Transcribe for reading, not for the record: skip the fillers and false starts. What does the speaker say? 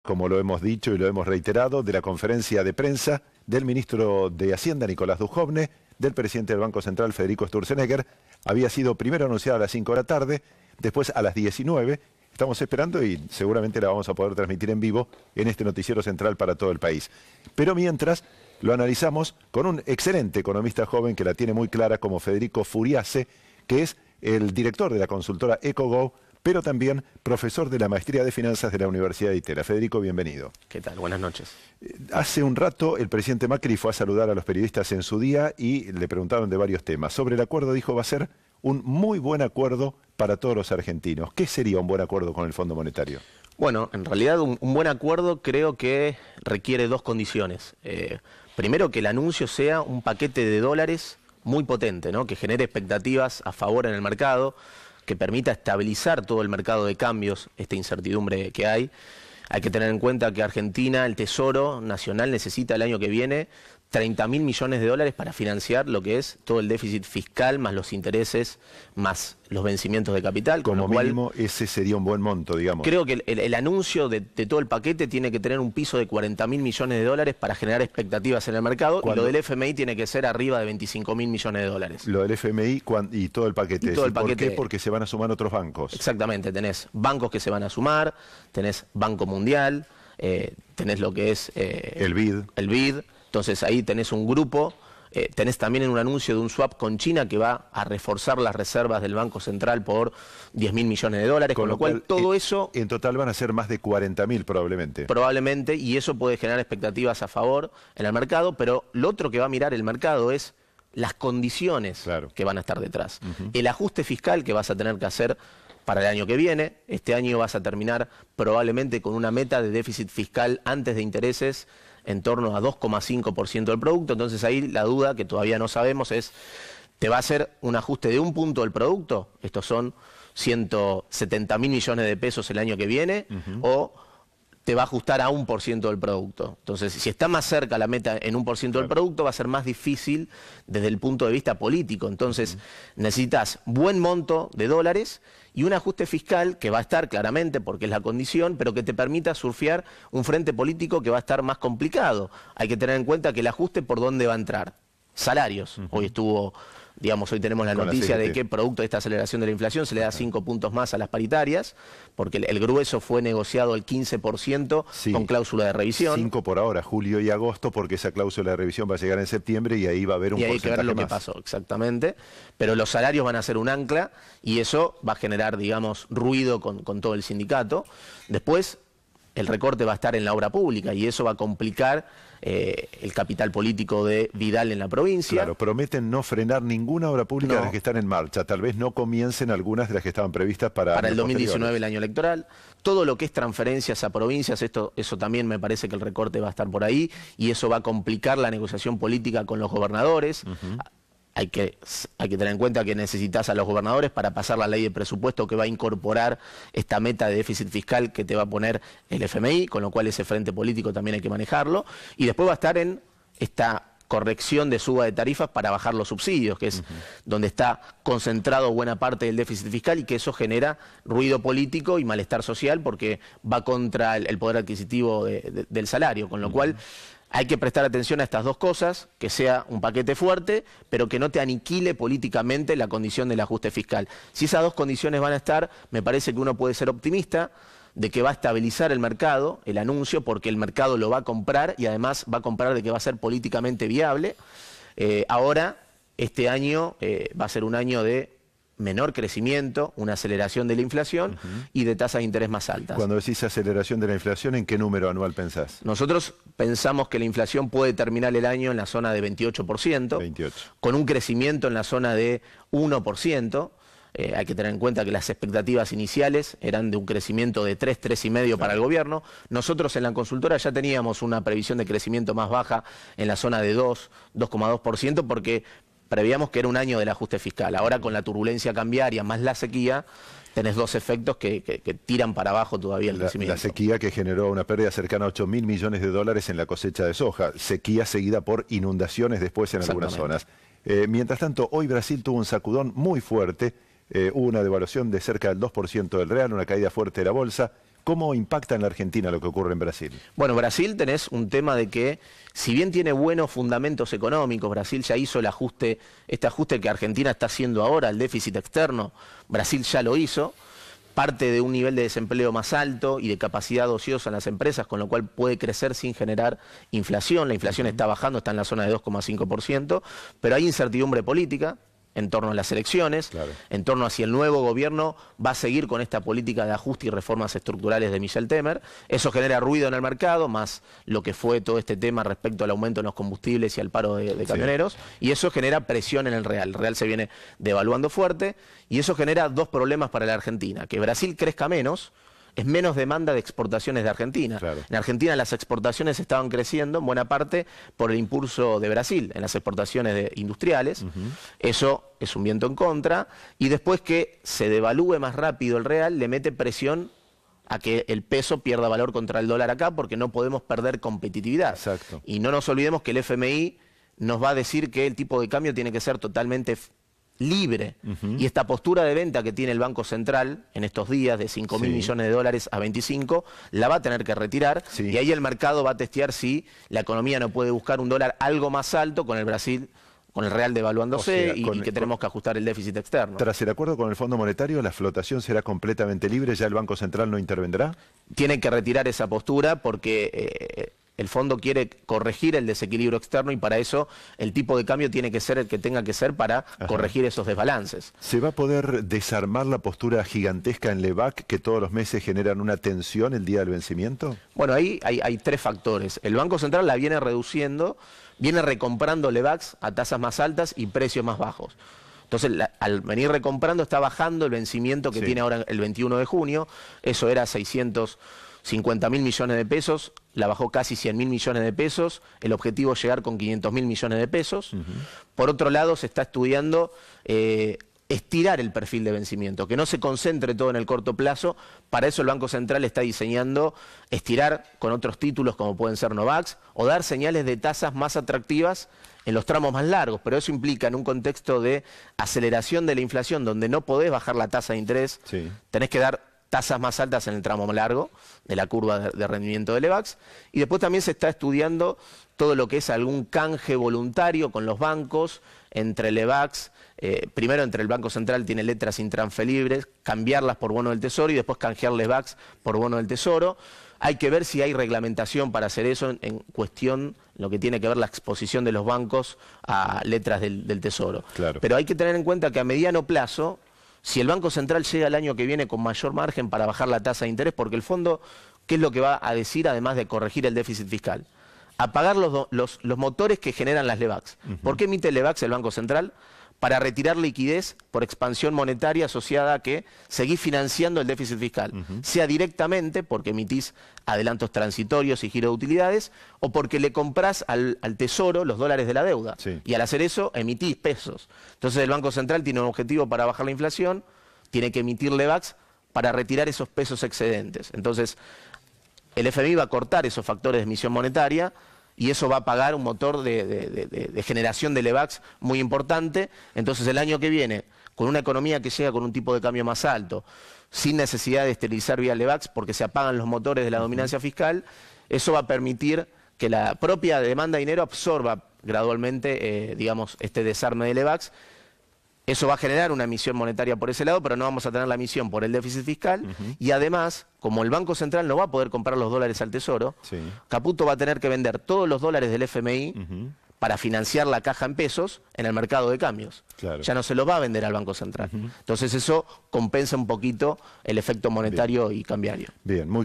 como lo hemos dicho y lo hemos reiterado, de la conferencia de prensa del ministro de Hacienda, Nicolás Dujovne, del presidente del Banco Central, Federico Sturzenegger. Había sido primero anunciada a las 5 de la tarde, después a las 19. Estamos esperando y seguramente la vamos a poder transmitir en vivo en este noticiero central para todo el país. Pero mientras, lo analizamos con un excelente economista joven que la tiene muy clara, como Federico Furiase, que es el director de la consultora EcoGo, pero también profesor de la Maestría de Finanzas de la Universidad de Itera. Federico, bienvenido. ¿Qué tal? Buenas noches. Hace un rato el presidente Macri fue a saludar a los periodistas en su día y le preguntaron de varios temas. Sobre el acuerdo dijo va a ser un muy buen acuerdo para todos los argentinos. ¿Qué sería un buen acuerdo con el Fondo Monetario? Bueno, en realidad un buen acuerdo creo que requiere dos condiciones. Primero, que el anuncio sea un paquete de dólares muy potente, ¿no? Que genere expectativas a favor en el mercado, que permita estabilizar todo el mercado de cambios, esta incertidumbre que hay. Hay que tener en cuenta que Argentina, el Tesoro Nacional, necesita el año que viene 30.000 millones de dólares para financiar lo que es todo el déficit fiscal, más los intereses, más los vencimientos de capital. Como mínimo, ese sería un buen monto, digamos. Creo que el anuncio de todo el paquete tiene que tener un piso de 40.000 millones de dólares para generar expectativas en el mercado, y lo del FMI tiene que ser arriba de 25.000 millones de dólares. Lo del FMI y todo el paquete. ¿Por qué? Porque se van a sumar otros bancos. Exactamente, tenés bancos que se van a sumar, tenés Banco Mundial, tenés lo que es el BID. Entonces ahí tenés un grupo, tenés también en un anuncio de un swap con China que va a reforzar las reservas del Banco Central por 10.000 millones de dólares, con lo cual todo eso... En total van a ser más de 40.000 probablemente. Probablemente, y eso puede generar expectativas a favor en el mercado, pero lo otro que va a mirar el mercado es las condiciones que van a estar detrás. El ajuste fiscal que vas a tener que hacer para el año que viene. Este año vas a terminar probablemente con una meta de déficit fiscal antes de intereses en torno a 2,5% del producto. Entonces ahí la duda, que todavía no sabemos, es: ¿te va a hacer un ajuste de un punto del producto? Estos son 170.000 millones de pesos el año que viene, o te va a ajustar a 1% del producto. Entonces, si está más cerca la meta en 1% del producto, va a ser más difícil desde el punto de vista político. Entonces, necesitas buen monto de dólares y un ajuste fiscal que va a estar claramente, porque es la condición, pero que te permita surfear un frente político que va a estar más complicado. Hay que tener en cuenta que el ajuste, ¿por dónde va a entrar? Salarios. Hoy estuvo... Digamos, hoy tenemos la noticia de que producto de esta aceleración de la inflación se le da 5 puntos más a las paritarias, porque el grueso fue negociado al 15% con cláusula de revisión. 5 por ahora, julio y agosto, porque esa cláusula de revisión va a llegar en septiembre y ahí va a haber un porcentaje más. Y hay que ver lo que pasó, exactamente. Pero los salarios van a ser un ancla y eso va a generar, digamos, ruido con todo el sindicato. Después, el recorte va a estar en la obra pública y eso va a complicar el capital político de Vidal en la provincia. Claro, prometen no frenar ninguna obra pública de las que están en marcha. Tal vez no comiencen algunas de las que estaban previstas para el 2019, el año electoral. Todo lo que es transferencias a provincias, eso también me parece que el recorte va a estar por ahí y eso va a complicar la negociación política con los gobernadores. Hay que tener en cuenta que necesitas a los gobernadores para pasar la ley de presupuesto que va a incorporar esta meta de déficit fiscal que te va a poner el FMI, con lo cual ese frente político también hay que manejarlo. Y después va a estar en esta corrección de suba de tarifas para bajar los subsidios, que es donde está concentrado buena parte del déficit fiscal y que eso genera ruido político y malestar social porque va contra el poder adquisitivo del salario, con lo cual... Hay que prestar atención a estas dos cosas, que sea un paquete fuerte, pero que no te aniquile políticamente la condición del ajuste fiscal. Si esas dos condiciones van a estar, me parece que uno puede ser optimista de que va a estabilizar el mercado, el anuncio, porque el mercado lo va a comprar y además va a comprar de que va a ser políticamente viable. Ahora, este año va a ser un año de menor crecimiento, una aceleración de la inflación y de tasas de interés más altas. Cuando decís aceleración de la inflación, ¿en qué número anual pensás? Nosotros pensamos que la inflación puede terminar el año en la zona de 28%, con un crecimiento en la zona de 1%. Hay que tener en cuenta que las expectativas iniciales eran de un crecimiento de 3,5% para el gobierno. Nosotros en la consultora ya teníamos una previsión de crecimiento más baja en la zona de 2,2%, porque prevíamos que era un año del ajuste fiscal. Ahora, con la turbulencia cambiaria más la sequía, tenés dos efectos que tiran para abajo todavía el crecimiento. La sequía que generó una pérdida cercana a 8.000 millones de dólares en la cosecha de soja. Sequía seguida por inundaciones después en algunas zonas. Mientras tanto, hoy Brasil tuvo un sacudón muy fuerte. Hubo una devaluación de cerca del 2% del real, una caída fuerte de la bolsa. ¿Cómo impacta en la Argentina lo que ocurre en Brasil? Bueno, Brasil tenés un tema de que, si bien tiene buenos fundamentos económicos, Brasil ya hizo el ajuste, este ajuste que Argentina está haciendo ahora, el déficit externo, Brasil ya lo hizo, parte de un nivel de desempleo más alto y de capacidad ociosa en las empresas, con lo cual puede crecer sin generar inflación. La inflación está bajando, está en la zona de 2,5%, pero hay incertidumbre política en torno a las elecciones, en torno a si el nuevo gobierno va a seguir con esta política de ajuste y reformas estructurales de Michel Temer. Eso genera ruido en el mercado, más lo que fue todo este tema respecto al aumento en los combustibles y al paro de camioneros, y eso genera presión en el real. El real se viene devaluando fuerte, y eso genera dos problemas para la Argentina: que Brasil crezca menos, es menos demanda de exportaciones de Argentina. En Argentina las exportaciones estaban creciendo en buena parte por el impulso de Brasil en las exportaciones industriales. Eso es un viento en contra. Y después que se devalúe más rápido el real, le mete presión a que el peso pierda valor contra el dólar acá, porque no podemos perder competitividad. Y no nos olvidemos que el FMI nos va a decir que el tipo de cambio tiene que ser totalmente libre, y esta postura de venta que tiene el Banco Central en estos días de 5.000 millones de dólares a 25, la va a tener que retirar, y ahí el mercado va a testear si la economía no puede buscar un dólar algo más alto con el Brasil, con el real devaluándose, y que tenemos que ajustar el déficit externo. Tras el acuerdo con el Fondo Monetario, ¿la flotación será completamente libre? ¿Ya el Banco Central no intervendrá? Tienen que retirar esa postura porque el fondo quiere corregir el desequilibrio externo, y para eso el tipo de cambio tiene que ser el que tenga que ser para corregir esos desbalances. ¿Se va a poder desarmar la postura gigantesca en Lebac que todos los meses generan una tensión el día del vencimiento? Bueno, ahí hay tres factores. El Banco Central la viene reduciendo, viene recomprando Lebacs a tasas más altas y precios más bajos. Entonces, al venir recomprando, está bajando el vencimiento que tiene ahora el 21 de junio. Eso era 650.000 millones de pesos, la bajó casi 100.000 millones de pesos. El objetivo es llegar con 500.000 millones de pesos. Por otro lado, se está estudiando estirar el perfil de vencimiento, que no se concentre todo en el corto plazo. Para eso el Banco Central está diseñando estirar con otros títulos como pueden ser Novax, o dar señales de tasas más atractivas en los tramos más largos, pero eso implica, en un contexto de aceleración de la inflación, donde no podés bajar la tasa de interés, tenés que dar tasas más altas en el tramo largo de la curva de rendimiento de Lebacs. Y después también se está estudiando todo lo que es algún canje voluntario con los bancos entre Lebacs. Primero, entre el Banco Central tiene letras intransferibles, cambiarlas por bono del Tesoro, y después canjear Lebacs por bono del Tesoro. Hay que ver si hay reglamentación para hacer eso en cuestión, lo que tiene que ver la exposición de los bancos a letras del Tesoro. Pero hay que tener en cuenta que a mediano plazo, si el Banco Central llega el año que viene con mayor margen para bajar la tasa de interés, porque el fondo, ¿qué es lo que va a decir además de corregir el déficit fiscal? Apagar los motores que generan las Lebacs. ¿Por qué emite Lebacs el Banco Central? Para retirar liquidez por expansión monetaria asociada a que seguís financiando el déficit fiscal, sea directamente porque emitís adelantos transitorios y giro de utilidades, o porque le comprás al Tesoro los dólares de la deuda, y al hacer eso emitís pesos. Entonces el Banco Central tiene un objetivo para bajar la inflación, tiene que emitir Lebacs para retirar esos pesos excedentes. Entonces el FMI va a cortar esos factores de emisión monetaria, y eso va a pagar un motor de generación de Lebacs muy importante. Entonces el año que viene, con una economía que llega con un tipo de cambio más alto, sin necesidad de esterilizar vía Lebacs porque se apagan los motores de la dominancia fiscal, eso va a permitir que la propia demanda de dinero absorba gradualmente digamos, este desarme de Lebacs. Eso va a generar una emisión monetaria por ese lado, pero no vamos a tener la emisión por el déficit fiscal. Y además, como el Banco Central no va a poder comprar los dólares al Tesoro, Caputo va a tener que vender todos los dólares del FMI para financiar la caja en pesos en el mercado de cambios. Ya no se los va a vender al Banco Central. Entonces eso compensa un poquito el efecto monetario y cambiario. Bien, muy